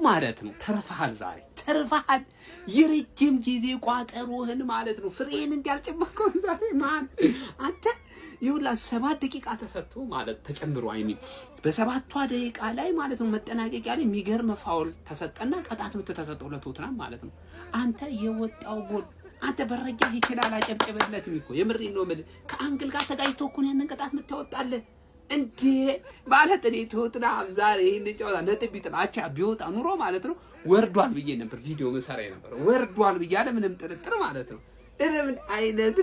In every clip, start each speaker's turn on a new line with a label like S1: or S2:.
S1: ማለት ነው ተርፈሃል፣ ዛሬ ተርፈሃል። የረጅም ጊዜ ቋጠሮህን ማለት ነው ፍሬን እንዲያልጨመርከው ዛሬ ማን አንተ ይኸውላችሁ 7 ደቂቃ ተሰጥቶ ማለት ተጨምሮ አይሚን በሰባቷ ደቂቃ ላይ ማለት ነው መጠናቀቂያ ላይ የሚገርም ፋውል ተሰጠና ቅጣት ምት ተሰጠው ለቶትናም ማለት ነው። አንተ የወጣው ጎል አንተ በረጃ ይችላል አጨብጨበለትም እኮ የምሬን ነው የምልህ። ከአንግል ጋር ተጋጭቶ እኮ ነው ያንን ቅጣት ምታወጣለህ እንዴ ማለት እኔ ቶትናም ዛሬ ይሄን ጨዋታ ነጥብ ቢጥል አቻ ቢወጣ ኑሮ ማለት ነው ወርዷል ብዬ ነበር ቪዲዮ መሰራ ነበር ወርዷል ብያለ ምንም ጥርጥር ማለት ነው። ምን አይነት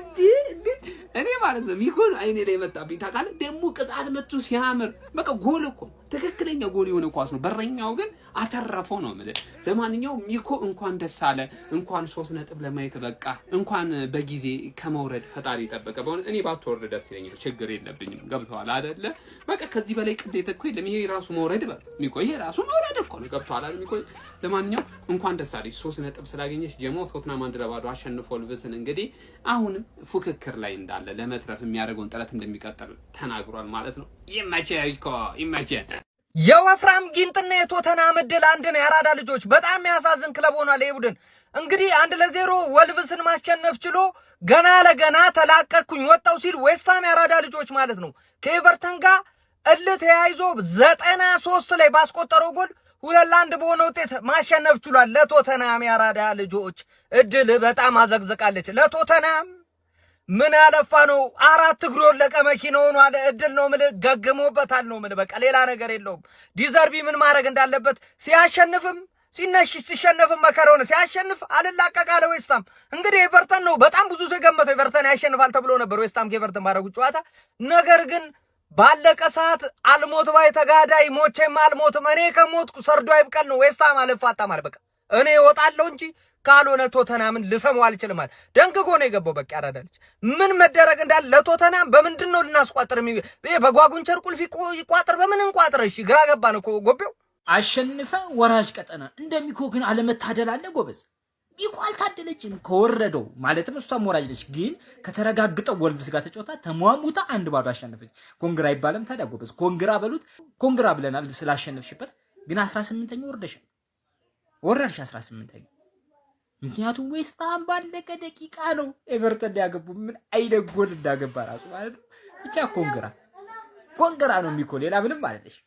S1: እኔ ማለት ነው ሚኮን አይኔ ላይ መጣብኝ ታውቃለህ። ደግሞ ቅጣት መቱ ሲያምር በቃ ጎል እኮ ትክክለኛ ጎል የሆነ ኳስ ነው። በረኛው ግን አተረፈው ነው ማለት። ለማንኛውም ሚኮ እንኳን ደስ አለ፣ እንኳን 3 ነጥብ ለማየት በቃ፣ እንኳን በጊዜ ከመውረድ ፈጣሪ ጠበቀ። በእውነት እኔ ባትወርድ ደስ ይለኛል፣ ችግር የለብኝም። ገብቶሃል አይደለ? በቃ ከዚህ በላይ ቅዴታ እኮ የለም። ይሄ ራሱ መውረድ ሚኮ፣ ይሄ ራሱ መውረድ እኮ ነው። ገብቶሃል አይደል ሚኮ? ለማንኛውም እንኳን ደስ አለሽ 3 ነጥብ ስላገኘሽ። ጀሞ ቶትናም 1-2 አሸንፎ ልብስን እንግዲህ አሁንም ፉክክር ላይ እንዳለ ለመትረፍ የሚያደርገውን ጥረት እንደሚቀጥል ተናግሯል ማለት ነው። ይመቸህ
S2: የወፍራም ጊንጥና የቶተናም ዕድል አንድ ነው። የአራዳ ልጆች በጣም የሚያሳዝን ክለብ ሆኗል። ይሄ ቡድን እንግዲህ 1-0 ወልቭስን ማሸነፍ ችሎ ገና ለገና ተላቀቅኩኝ ወጣው ሲል ዌስትሃም የአራዳ ልጆች ማለት ነው ከኤቨርተን ጋር እልህ ተያይዞ 93 ላይ ባስቆጠረው ጎል 2-1 በሆነ ውጤት ማሸነፍ ችሏል። ለቶተናም የአራዳ ልጆች እድል በጣም አዘግዝቃለች። ለቶተናም ምን ያለፋ ነው 4 እግር ወለቀ መኪናው ነው አለ እድል ነው ምን ገግሞበታል ነው ምን በቃ ሌላ ነገር የለውም። ዲዘርቢ ምን ማድረግ እንዳለበት ሲያሸንፍም ሲሸነፍም መከረው ነው። ሲያሸንፍ አልላቀቃለ ዌስትሃም እንግዲህ ኤቨርተን ነው በጣም ብዙ ሰው ገመተው ኤቨርተን ያሸንፋል ተብሎ ነበር ዌስትሃም ከኤቨርተን ባደረጉት ጨዋታ። ነገር ግን ባለቀ ሰዓት አልሞት ባይ ተጋዳይ ሞቼም አልሞትም እኔ ከሞትኩ ሰርዶ አይብቀል ነው ዌስትሃም አልፋታ ማለት በቃ እኔ እወጣለሁ እንጂ ካልሆነ ቶተናምን ልሰማው አልችልም ማለት ደንግጎ ነው የገባው። በቃ ያራዳልች ምን መደረግ እንዳለ ለቶተናም በምንድነው ልናስቋጥር በጓጉንቸር ቁልፍ ይቋጥር በምን እንቋጥር? እሺ ግራ ገባን እኮ ጎቤው።
S3: አሸንፈ ወራጅ ቀጠና እንደሚኮ ግን አለመታደል አለ ጎበዝ። ሚኮ አልታደለችም ከወረደው ማለትም እሷም ወራጅ ነች፣ ግን ከተረጋግጠው ወልቭስ ጋር ተጫውታ ተሟሙታ 1-2 አሸነፈች። ኮንግራ ይባለም ታዲያ ጎበዝ። ኮንግራ በሉት ኮንግራ ብለናል ስላሸነፍሽበት። ግን 18ኛ ወረድሽ 18ኛ። ምክንያቱም ዌስትሃም ባለቀ ደቂቃ ነው ኤቨርተን ያገቡ። ምን አይነት ጎል እንዳገባ ራሱ ማለት ነው። ብቻ ኮንግራ ነው ሚኮ፣ ሌላ ምንም አይደለሽ።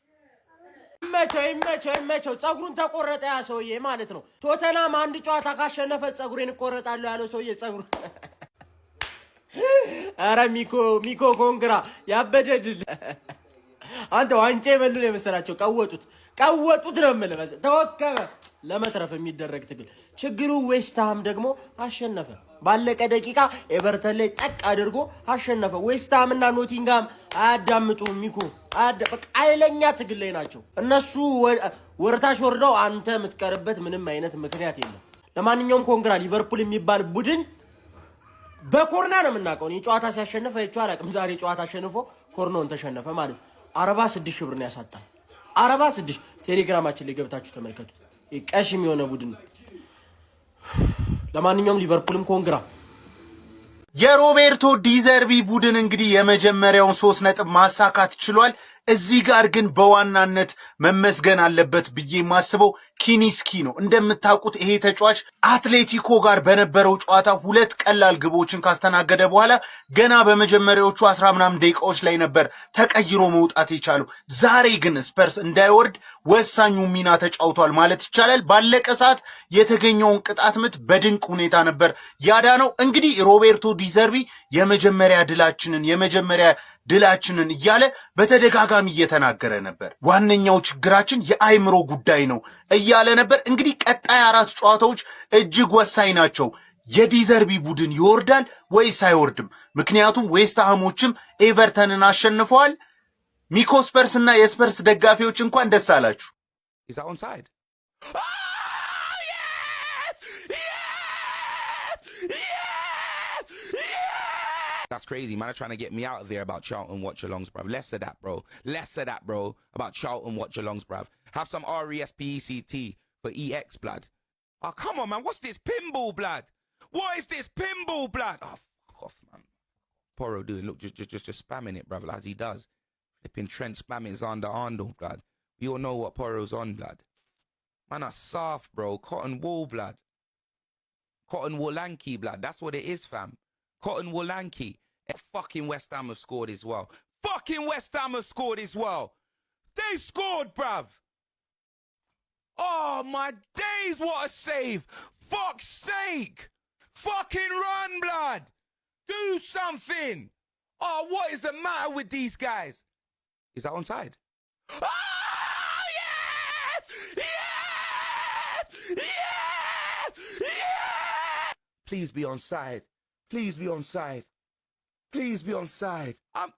S4: ይመቸው ጸጉሩን ተቆረጠ ያ ሰውዬ ማለት ነው። ቶተናም 1 ጨዋታ ካሸነፈ ጸጉሬን እቆረጣለሁ ያለው ሰውዬ ጸጉሩ አረ ሚኮ ኮንግራ ያበደድል። አንተ ዋንጫ የበሉ ነው የመሰላቸው። ቀወጡት ነው የምልህ። ተወከበ ለመትረፍ የሚደረግ ትግል። ችግሩ ዌስትሃም ደግሞ አሸነፈ። ባለቀ ደቂቃ ኤቨርተን ላይ ጠቅ አድርጎ አሸነፈ። ዌስትሃም እና ኖቲንጋም አያዳምጡም። ሚኮ በቃ ኃይለኛ ትግል ላይ ናቸው እነሱ። ወርታች ወርደው አንተ የምትቀርበት ምንም አይነት ምክንያት የለም። ለማንኛውም ኮንግራ ሊቨርፑል የሚባል ቡድን በኮርና ነው የምናውቀው። እኔ ጨዋታ ሲያሸንፍ አይቼው አላውቅም። ዛሬ ጨዋታ አሸንፎ ኮርናውን ተሸነፈ ማለት 46 ሺህ ብር ነው ያሳጣል። 46 ቴሌግራማችን ላይ ገብታችሁ ተመልከቱት። ቀሽም የሆነ ቡድን። ለማንኛውም ሊቨርፑልም ኮንግራ።
S5: የሮቤርቶ ዲዘርቢ ቡድን እንግዲህ የመጀመሪያውን 3 ነጥብ ማሳካት ችሏል። እዚህ ጋር ግን በዋናነት መመስገን አለበት ብዬ የማስበው ኪኒስኪ ነው። እንደምታውቁት ይሄ ተጫዋች አትሌቲኮ ጋር በነበረው ጨዋታ 2 ቀላል ግቦችን ካስተናገደ በኋላ ገና በመጀመሪያዎቹ 10 ምናምን ደቂቃዎች ላይ ነበር ተቀይሮ መውጣት የቻለው። ዛሬ ግን ስፐርስ እንዳይወርድ ወሳኙ ሚና ተጫውቷል ማለት ይቻላል። ባለቀ ሰዓት የተገኘውን ቅጣት ምት በድንቅ ሁኔታ ነበር ያዳነው። እንግዲህ ሮቤርቶ ዲዘርቢ የመጀመሪያ ድላችንን እያለ በተደጋጋሚ እየተናገረ ነበር። ዋነኛው ችግራችን የአይምሮ ጉዳይ ነው እያለ ነበር። እንግዲህ ቀጣይ 4 ጨዋታዎች እጅግ ወሳኝ ናቸው። የዲዘርቢ ቡድን ይወርዳል ወይስ አይወርድም? ምክንያቱም ዌስትሃሞችም ኤቨርተንን አሸንፈዋል። ሚኮ ስፐርስ እና የስፐርስ ደጋፊዎች እንኳን ደስ አላችሁ።
S6: That's crazy, man. They're trying to get me out of there about Charlton watch-alongs, bruv. Less of that, bro. About Charlton watch-alongs, bruv. Have some RESPECT for EX, blood. Oh, come on, man. What's this pinball, blood? What is this pinball, blood? Oh, fuck off, man. Poro doing, look, just spamming it, bruv, as he does. Flipping Trent spamming Zander Arnold, blood. We all know what Poro's on, blood. Man, are soft, bro. Cotton wool, blood. Cotton Wolanki, blood. That's what it is, fam. Cotton Wolanki. And fucking West Ham have scored as well. Fucking West Ham have scored as well. They scored, bruv. Oh, my days, what a save. Fuck's sake. Fucking run, blood. Do something. Oh, what is the matter with these guys? Is that onside? Oh, yes! Yes! Yes! Yes! Please be onside. Please be onside. Please be onside. Oh,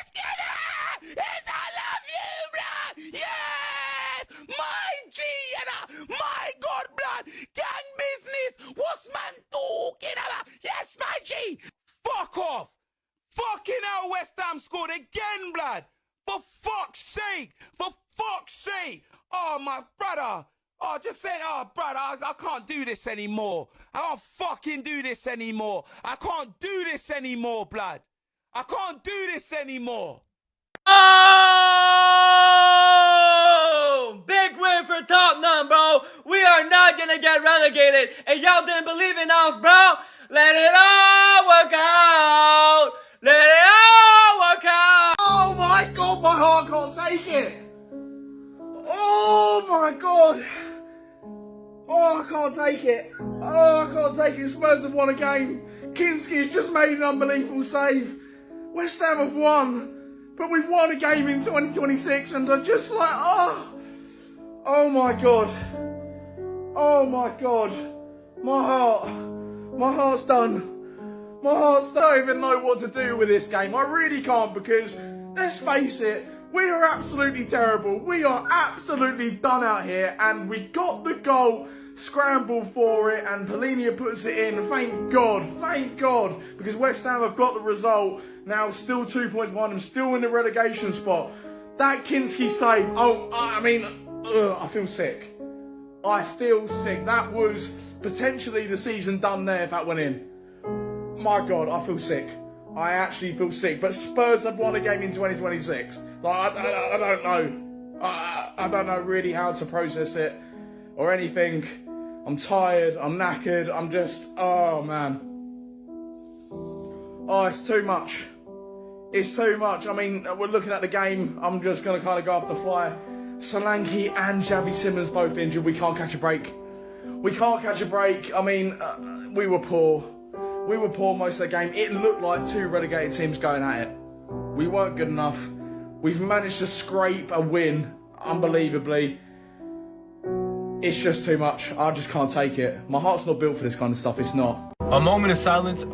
S6: it's gonna! It's I love you, blood! Yes! My G and my God, blood! Gang business! What's man talking about? Yes, my G! Fuck off! Fucking hell, West Ham scored again, blood! For fuck's sake! For fuck's sake! Oh, my brother! Oh, just say, oh, brother, I can't do this anymore. I can't fucking do this anymore. I can't do this anymore, blood. I can't do this anymore.
S7: Oh! Big win for Tottenham, bro. We are not gonna get relegated. And y'all didn't believe in us, bro. Let it all work out. Let it all work out.
S8: Oh my God, my heart can't take it. Oh my God. Oh, I can't take it. Oh, I can't take it. Spurs have won a game. Kinski's just made an unbelievable save. West Ham have won. But we've won a game in 2026 and I'm just like, oh my God. Oh my God. My heart's done. My heart's done. I don't even know what to do with this game. I really can't because, let's face it, we are absolutely terrible. We are absolutely done out here and we got the goal, scrambled for it and Polinia puts it in. Thank God, because West Ham have got the result. Now still 2 points behind them, still in the relegation spot. That Kinski save, I feel sick. I feel sick. That was potentially the season done there if that went in. My God, I feel sick. I actually feel sick. But Spurs have won a game in 2026. Like, I don't know. I don't know really how to process it or anything. I'm tired. I'm knackered. I'm just, oh man. Oh, it's too much. It's too much. I mean, we're looking at the game. I'm just going to kind of go off the fly. Solanke and Xavi Simons both injured. We can't catch a break. We can't catch a break. I mean, we were poor. We were poor most of the game. It looked like two relegated teams going at it. We weren't good enough. We've managed to scrape a win, unbelievably. It's just too much. I just can't take it. My heart's not built for this kind of stuff. It's not.
S9: A moment of silence